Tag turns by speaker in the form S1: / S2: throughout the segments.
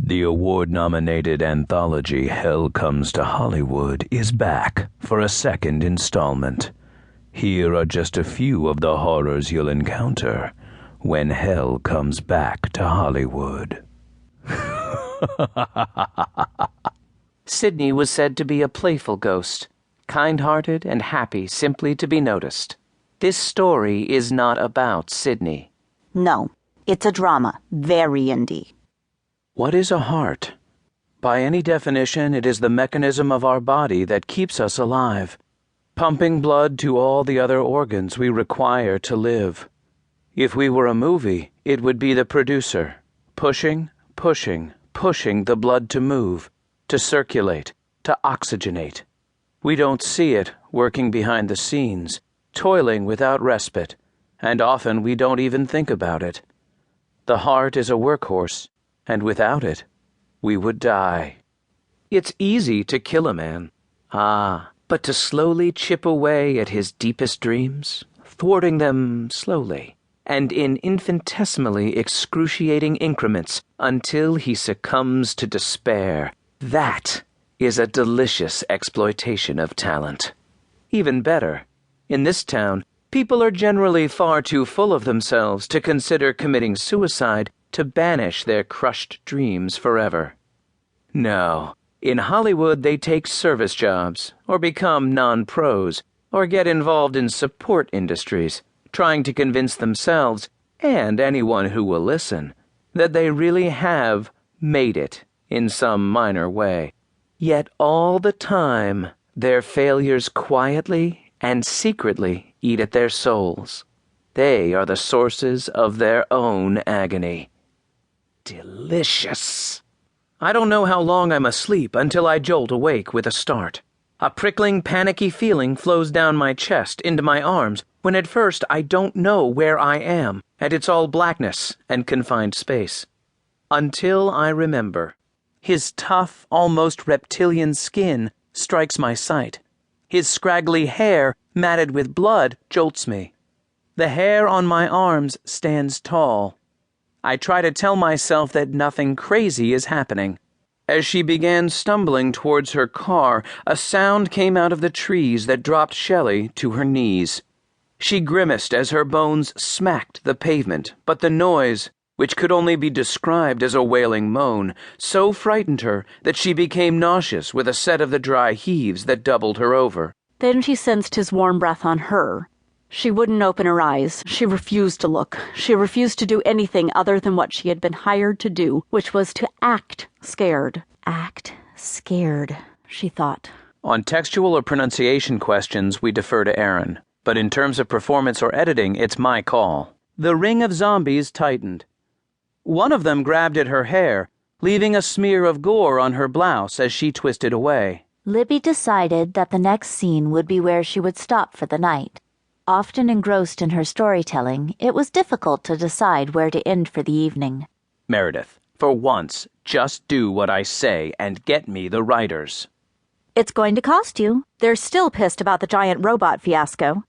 S1: The award-nominated anthology Hell Comes to Hollywood is back for a second installment. Here are just a few of the horrors you'll encounter when Hell comes back to Hollywood.
S2: Sydney was said to be a playful ghost, kind-hearted and happy simply to be noticed. This story is not about Sydney.
S3: No, it's a drama, very indie.
S2: What is a heart? By any definition, it is the mechanism of our body that keeps us alive, pumping blood to all the other organs we require to live. If we were a movie, it would be the producer, pushing the blood to move, to circulate, to oxygenate. We don't see it working behind the scenes, toiling without respite, and often we don't even think about it. The heart is a workhorse, and without it, we would die. It's easy to kill a man. But to slowly chip away at his deepest dreams, thwarting them slowly, and in infinitesimally excruciating increments until he succumbs to despair, that is a delicious exploitation of talent. Even better, in this town, people are generally far too full of themselves to consider committing suicide to banish their crushed dreams forever. No, in Hollywood they take service jobs, or become non-pros, or get involved in support industries, trying to convince themselves, and anyone who will listen, that they really have made it in some minor way. Yet all the time, their failures quietly and secretly eat at their souls. They are the sources of their own agony. Delicious. I don't know how long I'm asleep until I jolt awake with a start. A prickling, panicky feeling flows down my chest into my arms when at first I don't know where I am, and it's all blackness and confined space. Until I remember. His tough, almost reptilian skin strikes my sight. His scraggly hair, matted with blood, jolts me. The hair on my arms stands tall. I try to tell myself that nothing crazy is happening. As she began stumbling towards her car, a sound came out of the trees that dropped Shelley to her knees. She grimaced as her bones smacked the pavement, but the noise, which could only be described as a wailing moan, so frightened her that she became nauseous with a set of the dry heaves that doubled her over.
S3: Then she sensed his warm breath on her. She wouldn't open her eyes. She refused to look. She refused to do anything other than what she had been hired to do, which was to act scared. Act scared, she thought.
S2: On textual or pronunciation questions, we defer to Aaron. But in terms of performance or editing, it's my call. The ring of zombies tightened. One of them grabbed at her hair, leaving a smear of gore on her blouse as she twisted away.
S4: Libby decided that the next scene would be where she would stop for the night. Often engrossed in her storytelling, it was difficult to decide where to end for the evening.
S2: Meredith, for once, just do what I say and get me the writers.
S3: It's going to cost you. They're still pissed about the giant robot fiasco.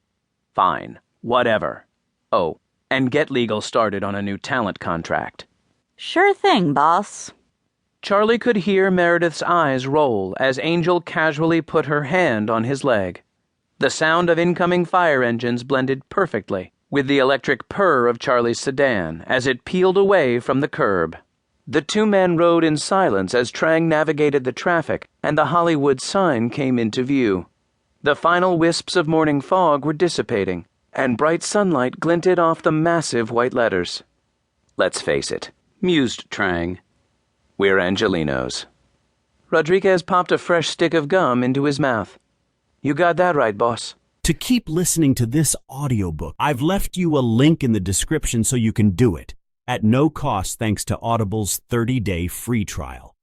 S2: Fine, whatever. Oh, and get legal started on a new talent contract.
S3: Sure thing, boss.
S2: Charlie could hear Meredith's eyes roll as Angel casually put her hand on his leg. The sound of incoming fire engines blended perfectly with the electric purr of Charlie's sedan as it peeled away from the curb. The two men rode in silence as Trang navigated the traffic and the Hollywood sign came into view. The final wisps of morning fog were dissipating, and bright sunlight glinted off the massive white letters. Let's face it, mused Trang. We're Angelinos. Rodriguez popped a fresh stick of gum into his mouth. You got that right, boss.
S5: To keep listening to this audiobook, I've left you a link in the description so you can do it, at no cost thanks to Audible's 30-day free trial.